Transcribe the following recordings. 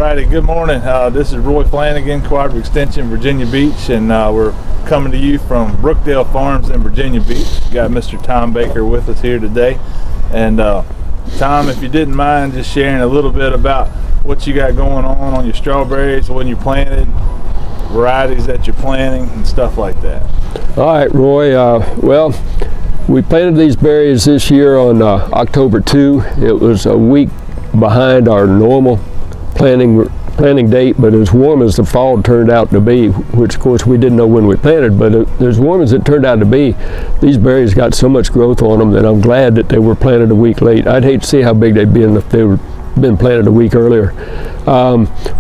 Alrighty, good morning. This is Roy Flanagan, Cooperative Extension, Virginia Beach, and we're coming to you from Brookdale Farms in Virginia Beach. Got Mr. Tom Baker with us here today. And Tom, if you didn't mind just sharing a little bit about what you got going on your strawberries, when you planted, varieties that you're planting, and stuff like that. All right, Roy. Well, we planted these berries this year on October 2. It was a week behind our normal planting date, but as warm as the fall turned out to be, which of course we didn't know when we planted, but as warm as it turned out to be, these berries got so much growth on them that I'm glad that they were planted a week late. I'd hate to see how big they'd been if they were been planted a week earlier.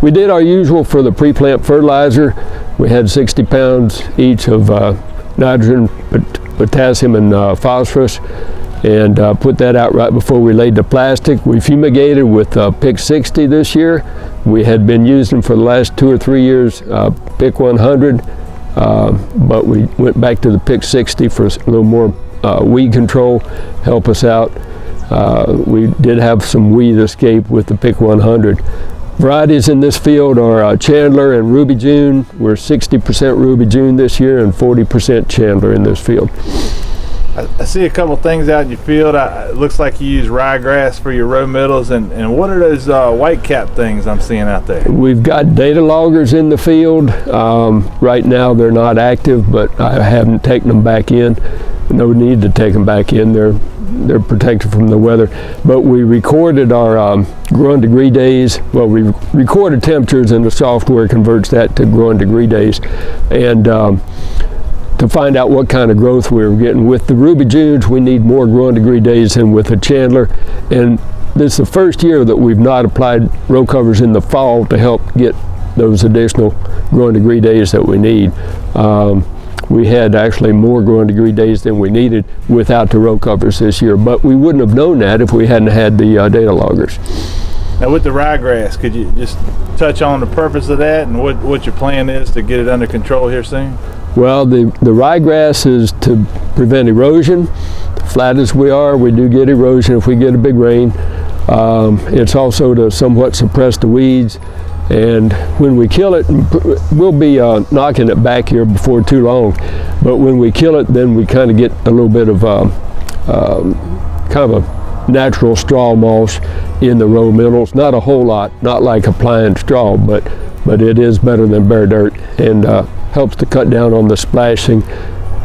We did our usual for the pre-plant fertilizer. We had 60 pounds each of nitrogen, potassium, and phosphorus, and put that out right before we laid the plastic. We fumigated with Pick 60 this year. We had been using for the last 2 or 3 years Pick 100, but we went back to the Pick 60 for a little more weed control, help us out. We did have some weed escape with the Pick 100. Varieties in this field are Chandler and Ruby June. We're 60% Ruby June this year and 40% Chandler in this field. I see a couple things out in your field. It looks like you use ryegrass for your row middles, and what are those white cap things I'm seeing out there? We've got data loggers in the field. Right now they're not active, but I haven't taken them back in. No need to take them back in. They're protected from the weather. But we recorded our growing degree days. Well, we recorded temperatures, and the software converts that to growing degree days. And to find out what kind of growth we were getting. With the Ruby Junes, we need more growing degree days than with the Chandler. And this is the first year that we've not applied row covers in the fall to help get those additional growing degree days that we need. We had actually more growing degree days than we needed without the row covers this year, but we wouldn't have known that if we hadn't had the data loggers. Now with the ryegrass, could you just touch on the purpose of that and what your plan is to get it under control here soon? Well, the ryegrass is to prevent erosion. Flat as we are, we do get erosion if we get a big rain. It's also to somewhat suppress the weeds. And when we kill it, we'll be knocking it back here before too long. But when we kill it, then we kind of get a little bit of kind of a natural straw mulch in the row middles. Not a whole lot, not like applying straw, but it is better than bare dirt, and helps to cut down on the splashing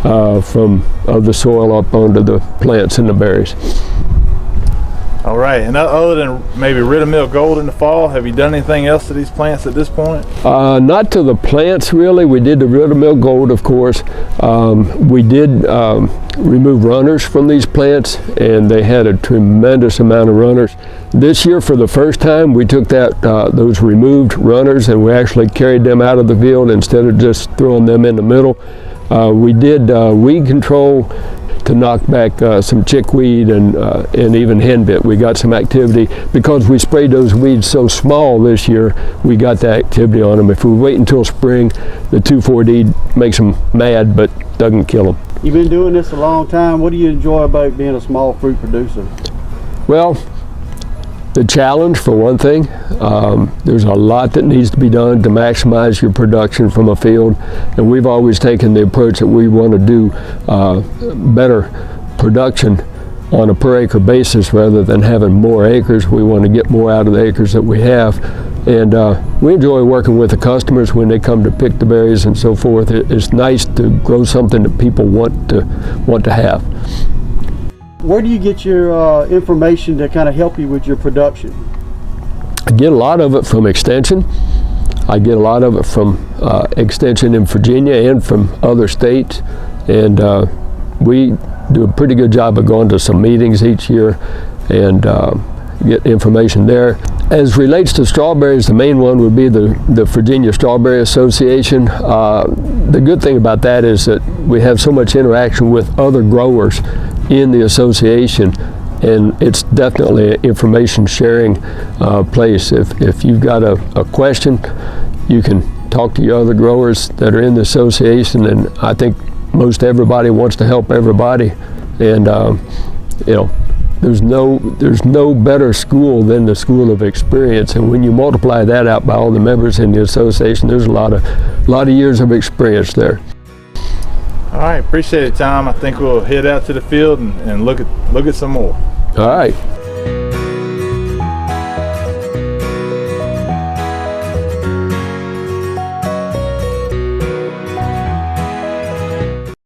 of the soil up onto the plants and the berries. All right, and other than maybe Rid-A-Mill Gold in the fall, have you done anything else to these plants at this point? Not to the plants, really. We did the Rid-A-Mill Gold, of course. We did remove runners from these plants, and they had a tremendous amount of runners. This year, for the first time, we took those removed runners, and we actually carried them out of the field instead of just throwing them in the middle. We did weed control to knock back some chickweed and even henbit. We got some activity because we sprayed those weeds so small this year. We got the activity on them. If we wait until spring, the 2,4-D makes them mad but doesn't kill them. You've been doing this a long time. What do you enjoy about being a small fruit producer? Well, the challenge, for one thing. There's a lot that needs to be done to maximize your production from a field, and we've always taken the approach that we want to do better production on a per acre basis rather than having more acres. We want to get more out of the acres that we have, and we enjoy working with the customers when they come to pick the berries and so forth. It's nice to grow something that people want to have. Where do you get your information to kind of help you with your production? I get a lot of it from Extension. I get a lot of it from Extension in Virginia and from other states. And we do a pretty good job of going to some meetings each year and get information there. As relates to strawberries, the main one would be the Virginia Strawberry Association. The good thing about that is that we have so much interaction with other growers in the association, and it's definitely an information sharing place. If you've got a question, you can talk to your other growers that are in the association, and I think most everybody wants to help everybody, and you know, there's no better school than the school of experience, and when you multiply that out by all the members in the association, there's a lot of years of experience there. All right, appreciate it, Tom. I think we'll head out to the field and look at some more. All right.